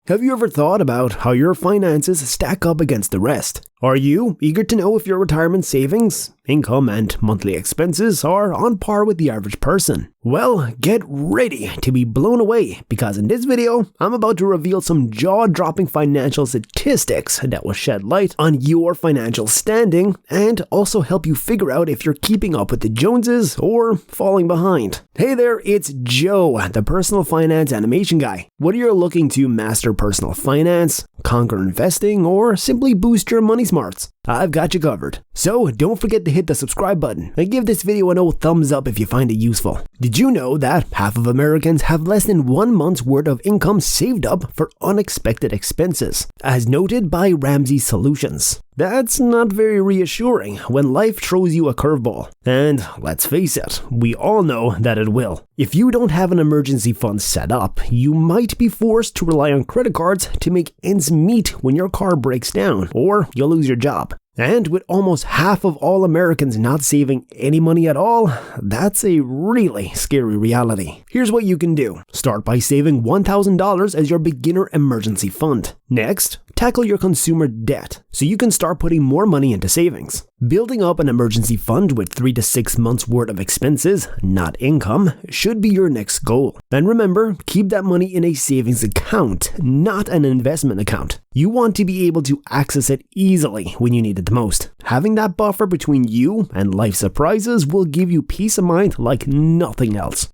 Have you ever thought about how your finances stack up against the rest? Are you eager to know if your retirement savings, income, and monthly expenses are on par with the average person? Well, get ready to be blown away because in this video, I'm about to reveal some jaw-dropping financial statistics that will shed light on your financial standing and also help you figure out if you're keeping up with the Joneses or falling behind. Hey there, it's Joe, the personal finance animation guy. Whether you're looking to master personal finance, conquer investing, or simply boost your money smarts, I've got you covered. So don't forget to hit the subscribe button and give this video an old thumbs up if you find it useful. Did you know that half of Americans have less than 1 month's worth of income saved up for unexpected expenses, as noted by Ramsey Solutions? That's not very reassuring when life throws you a curveball. And let's face it, we all know that it will. If you don't have an emergency fund set up, you might be forced to rely on credit cards to make ends meet when your car breaks down or you'll lose your job. And with almost half of all Americans not saving any money at all, that's a really scary reality. Here's what you can do. Start by saving $1,000 as your beginner emergency fund. Next, tackle your consumer debt so you can start putting more money into savings. Building up an emergency fund with 3 to 6 months worth of expenses, not income, should be your next goal. And remember, keep that money in a savings account, not an investment account. You want to be able to access it easily when you need it the most. Having that buffer between you and life surprises will give you peace of mind like nothing else.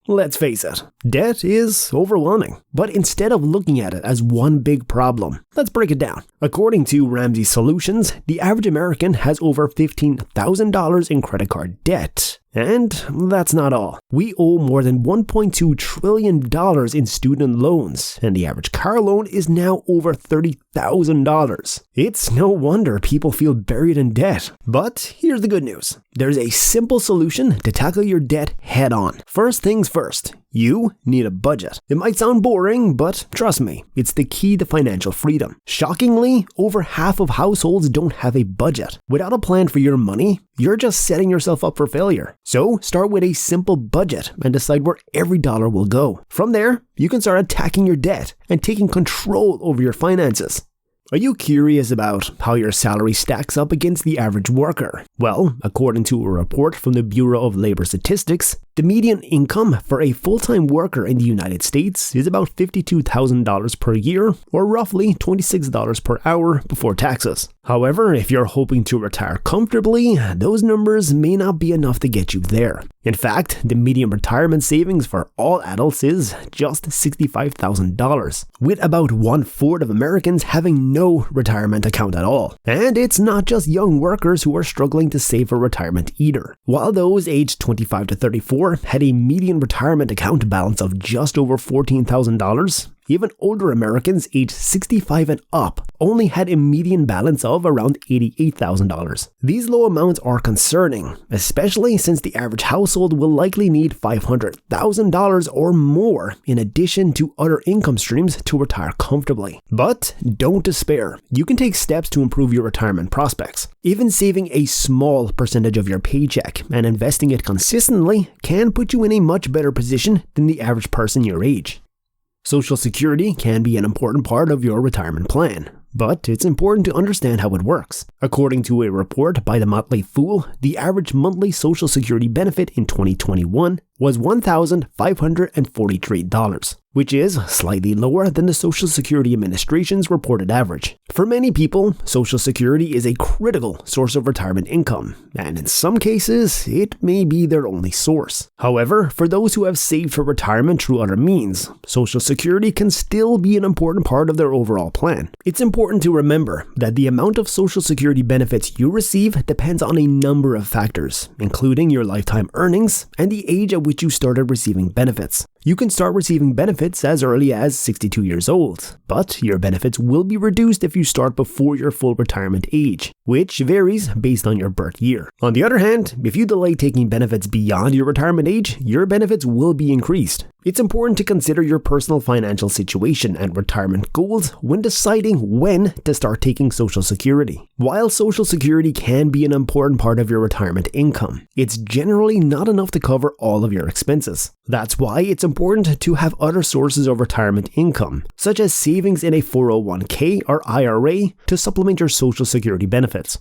Let's face it, debt is overwhelming, but instead of looking at it as one big problem, let's break it down. According to Ramsey Solutions, the average American has over $15,000 in credit card debt. And that's not all. We owe more than $1.2 trillion in student loans, and the average car loan is now over $30,000. It's no wonder people feel buried in debt. But here's the good news. There's a simple solution to tackle your debt head on. First things first, you need a budget. It might sound boring, but trust me, it's the key to financial freedom. Shockingly, over half of households don't have a budget. Without a plan for your money, you're just setting yourself up for failure. So start with a simple budget and decide where every dollar will go. From there, you can start attacking your debt and taking control over your finances. Are you curious about how your salary stacks up against the average worker? Well, according to a report from the Bureau of Labor Statistics, the median income for a full-time worker in the United States is about $52,000 per year, or roughly $26 per hour before taxes. However, if you're hoping to retire comfortably, those numbers may not be enough to get you there. In fact, the median retirement savings for all adults is just $65,000, with about 1/4 of Americans having no retirement account at all. And it's not just young workers who are struggling to save for retirement either. While those aged 25 to 34 had a median retirement account balance of just over $14,000, even older Americans aged 65 and up only had a median balance of around $88,000. These low amounts are concerning, especially since the average household will likely need $500,000 or more in addition to other income streams to retire comfortably. But don't despair. You can take steps to improve your retirement prospects. Even saving a small percentage of your paycheck and investing it consistently can put you in a much better position than the average person your age. Social Security can be an important part of your retirement plan, but it's important to understand how it works. According to a report by The Motley Fool, the average monthly Social Security benefit in 2021 was $1,543, which is slightly lower than the Social Security Administration's reported average. For many people, Social Security is a critical source of retirement income, and in some cases, it may be their only source. However, for those who have saved for retirement through other means, Social Security can still be an important part of their overall plan. It's important to remember that the amount of Social Security benefits you receive depends on a number of factors, including your lifetime earnings and the age at which you started receiving benefits. You can start receiving benefits as early as 62 years old, but your benefits will be reduced if you start before your full retirement age. which varies based on your birth year. On the other hand, if you delay taking benefits beyond your retirement age, your benefits will be increased. It's important to consider your personal financial situation and retirement goals when deciding when to start taking Social Security. While Social Security can be an important part of your retirement income, it's generally not enough to cover all of your expenses. That's why it's important to have other sources of retirement income, such as savings in a 401k or IRA to supplement your Social Security benefits.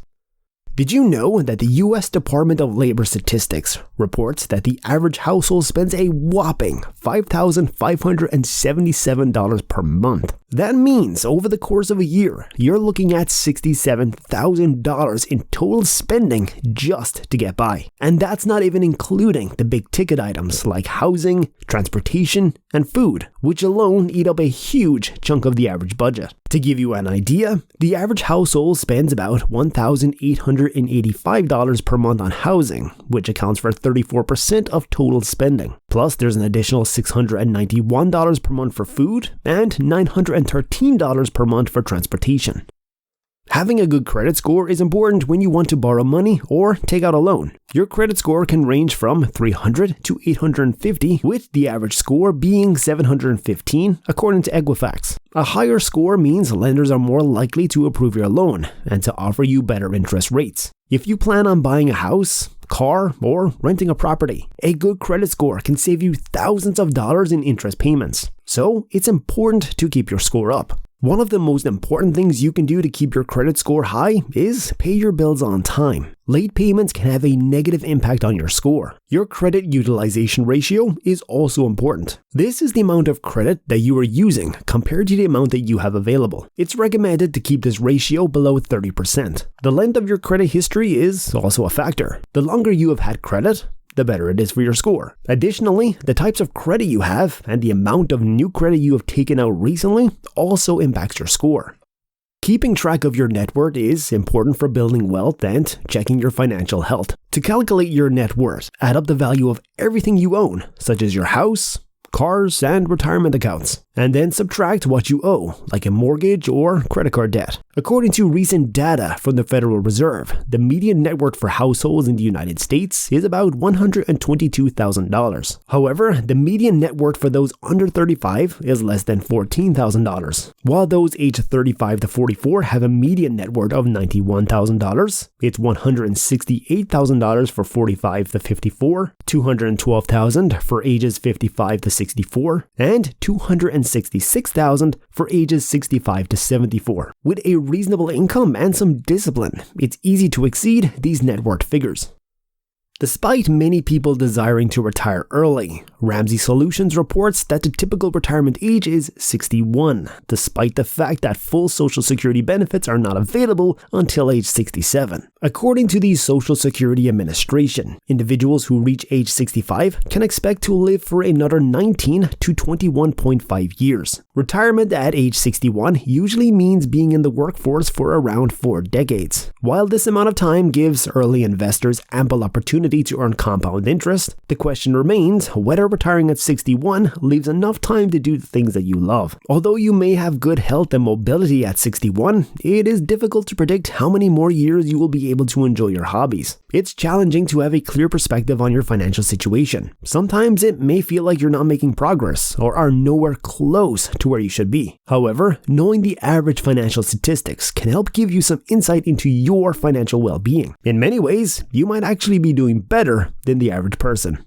Did you know that the U.S. Department of Labor Statistics reports that the average household spends a whopping $5,577 per month? That means over the course of a year, you're looking at $67,000 in total spending just to get by. And that's not even including the big ticket items like housing, transportation, and food, which alone eat up a huge chunk of the average budget. To give you an idea, the average household spends about $1,885 per month on housing, which accounts for 34% of total spending. Plus, there's an additional $691 per month for food and $913 per month for transportation. Having a good credit score is important when you want to borrow money or take out a loan. Your credit score can range from 300 to 850, with the average score being 715 according to Equifax. A higher score means lenders are more likely to approve your loan and to offer you better interest rates. If you plan on buying a house, car, or renting a property, a good credit score can save you thousands of dollars in interest payments. So it's important to keep your score up. One of the most important things you can do to keep your credit score high is pay your bills on time. Late payments can have a negative impact on your score. Your credit utilization ratio is also important. This is the amount of credit that you are using compared to the amount that you have available. It's recommended to keep this ratio below 30%. The length of your credit history is also a factor. The longer you have had credit, the better it is for your score. Additionally, the types of credit you have and the amount of new credit you have taken out recently also impacts your score. Keeping track of your net worth is important for building wealth and checking your financial health. To calculate your net worth, add up the value of everything you own, such as your house, cars, and retirement accounts, and then subtract what you owe, like a mortgage or credit card debt. According to recent data from the Federal Reserve, the median net worth for households in the United States is about $122,000. However, the median net worth for those under 35 is less than $14,000. While those aged 35 to 44 have a median net worth of $91,000, it's $168,000 for 45 to 54, $212,000 for ages 55 to 64, and $266,000 for ages 65 to 74. With a reasonable income and some discipline, it's easy to exceed these net worth figures. Despite many people desiring to retire early, Ramsey Solutions reports that the typical retirement age is 61, despite the fact that full Social Security benefits are not available until age 67. According to the Social Security Administration, individuals who reach age 65 can expect to live for another 19 to 21.5 years. Retirement at age 61 usually means being in the workforce for around 4 decades. While this amount of time gives early investors ample opportunity to earn compound interest, the question remains whether retiring at 61 leaves enough time to do the things that you love. Although you may have good health and mobility at 61, it is difficult to predict how many more years you will be able to enjoy your hobbies. It's challenging to have a clear perspective on your financial situation. Sometimes it may feel like you're not making progress or are nowhere close to where you should be. However, knowing the average financial statistics can help give you some insight into your financial well-being. In many ways, you might actually be doing better than the average person.